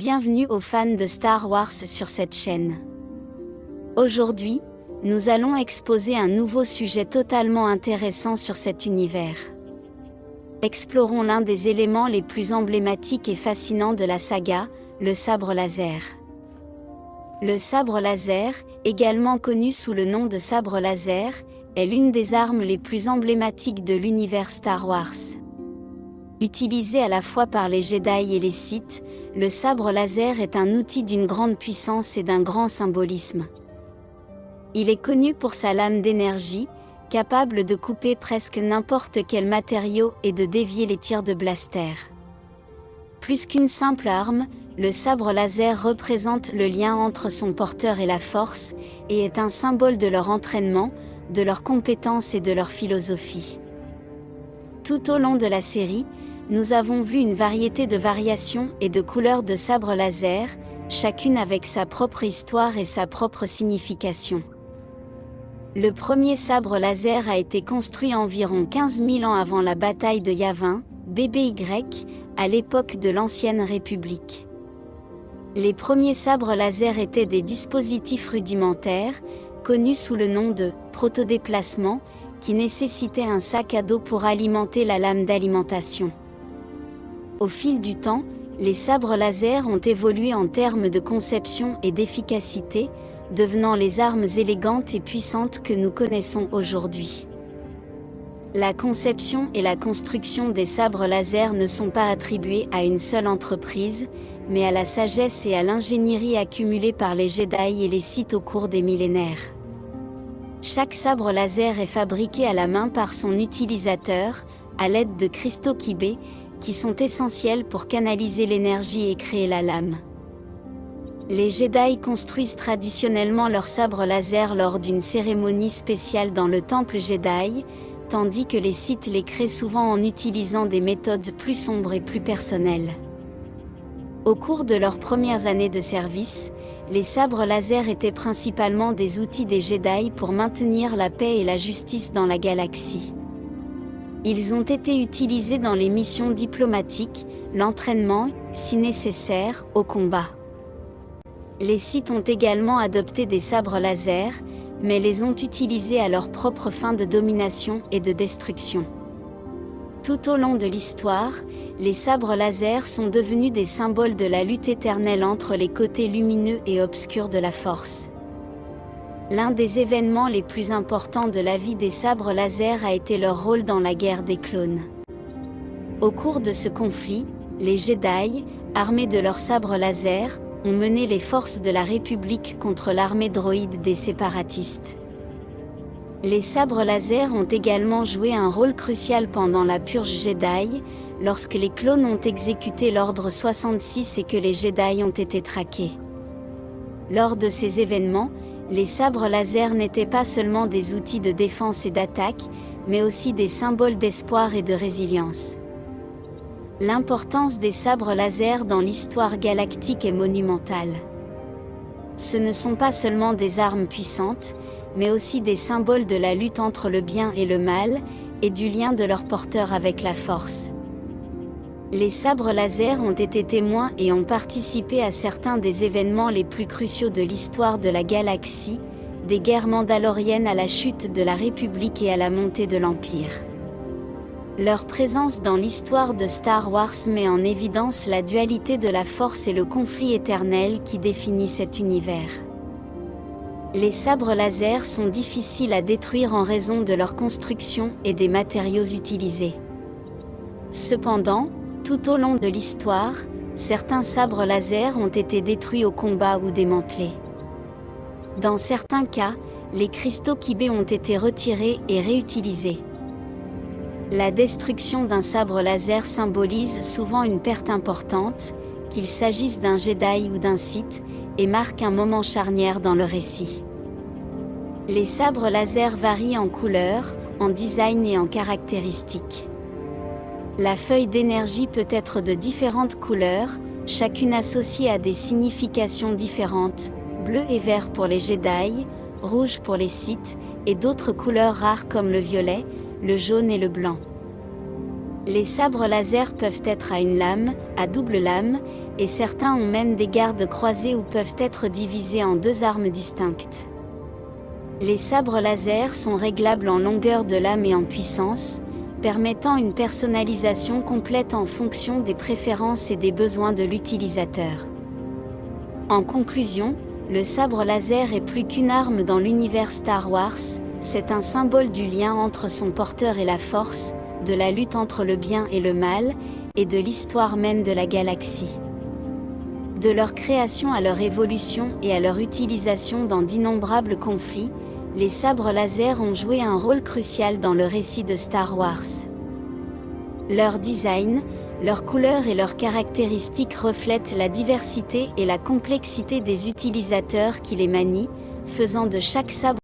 Bienvenue aux fans de Star Wars sur cette chaîne. Aujourd'hui, nous allons exposer un nouveau sujet totalement intéressant sur cet univers. Explorons l'un des éléments les plus emblématiques et fascinants de la saga, le sabre laser. Le sabre laser, également connu sous le nom de sabre laser, est l'une des armes les plus emblématiques de l'univers Star Wars. Utilisé à la fois par les Jedi et les Sith, le sabre laser est un outil d'une grande puissance et d'un grand symbolisme. Il est connu pour sa lame d'énergie, capable de couper presque n'importe quel matériau et de dévier les tirs de blaster. Plus qu'une simple arme, le sabre laser représente le lien entre son porteur et la force, et est un symbole de leur entraînement, de leurs compétences et de leur philosophie. Tout au long de la série, nous avons vu une variété de variations et de couleurs de sabre laser, chacune avec sa propre histoire et sa propre signification. Le premier sabre laser a été construit environ 15 000 ans avant la bataille de Yavin, BBY, à l'époque de l'Ancienne République. Les premiers sabres laser étaient des dispositifs rudimentaires, connus sous le nom de « protodéplacement », qui nécessitaient un sac à dos pour alimenter la lame d'alimentation. Au fil du temps, les sabres laser ont évolué en termes de conception et d'efficacité, devenant les armes élégantes et puissantes que nous connaissons aujourd'hui. La conception et la construction des sabres laser ne sont pas attribuées à une seule entreprise, mais à la sagesse et à l'ingénierie accumulées par les Jedi et les Sith au cours des millénaires. Chaque sabre laser est fabriqué à la main par son utilisateur, à l'aide de cristaux Kyber, qui sont essentiels pour canaliser l'énergie et créer la lame. Les Jedi construisent traditionnellement leurs sabres laser lors d'une cérémonie spéciale dans le temple Jedi, tandis que les Sith les créent souvent en utilisant des méthodes plus sombres et plus personnelles. Au cours de leurs premières années de service, les sabres laser étaient principalement des outils des Jedi pour maintenir la paix et la justice dans la galaxie. Ils ont été utilisés dans les missions diplomatiques, l'entraînement, si nécessaire, au combat. Les Sith ont également adopté des sabres laser, mais les ont utilisés à leur propre fin de domination et de destruction. Tout au long de l'histoire, les sabres laser sont devenus des symboles de la lutte éternelle entre les côtés lumineux et obscurs de la Force. L'un des événements les plus importants de la vie des sabres laser a été leur rôle dans la guerre des clones. Au cours de ce conflit, les Jedi, armés de leurs sabres laser, ont mené les forces de la République contre l'armée droïde des séparatistes. Les sabres laser ont également joué un rôle crucial pendant la purge Jedi, lorsque les clones ont exécuté l'ordre 66 et que les Jedi ont été traqués. Lors de ces événements, les sabres laser n'étaient pas seulement des outils de défense et d'attaque, mais aussi des symboles d'espoir et de résilience. L'importance des sabres laser dans l'histoire galactique est monumentale. Ce ne sont pas seulement des armes puissantes, mais aussi des symboles de la lutte entre le bien et le mal, et du lien de leur porteur avec la Force. Les sabres laser ont été témoins et ont participé à certains des événements les plus cruciaux de l'histoire de la galaxie, des guerres mandaloriennes à la chute de la République et à la montée de l'Empire. Leur présence dans l'histoire de Star Wars met en évidence la dualité de la Force et le conflit éternel qui définit cet univers. Les sabres laser sont difficiles à détruire en raison de leur construction et des matériaux utilisés. Cependant, tout au long de l'histoire, certains sabres laser ont été détruits au combat ou démantelés. Dans certains cas, les cristaux Kyber ont été retirés et réutilisés. La destruction d'un sabre laser symbolise souvent une perte importante, qu'il s'agisse d'un Jedi ou d'un Sith, et marque un moment charnière dans le récit. Les sabres laser varient en couleur, en design et en caractéristiques. La feuille d'énergie peut être de différentes couleurs, chacune associée à des significations différentes, bleu et vert pour les Jedi, rouge pour les Sith, et d'autres couleurs rares comme le violet, le jaune et le blanc. Les sabres laser peuvent être à une lame, à double lame, et certains ont même des gardes croisés ou peuvent être divisés en deux armes distinctes. Les sabres laser sont réglables en longueur de lame et en puissance, permettant une personnalisation complète en fonction des préférences et des besoins de l'utilisateur. En conclusion, le sabre laser est plus qu'une arme dans l'univers Star Wars, c'est un symbole du lien entre son porteur et la Force, de la lutte entre le bien et le mal, et de l'histoire même de la galaxie. De leur création à leur évolution et à leur utilisation dans d'innombrables conflits, les sabres laser ont joué un rôle crucial dans le récit de Star Wars. Leur design, leurs couleurs et leurs caractéristiques reflètent la diversité et la complexité des utilisateurs qui les manient, faisant de chaque sabre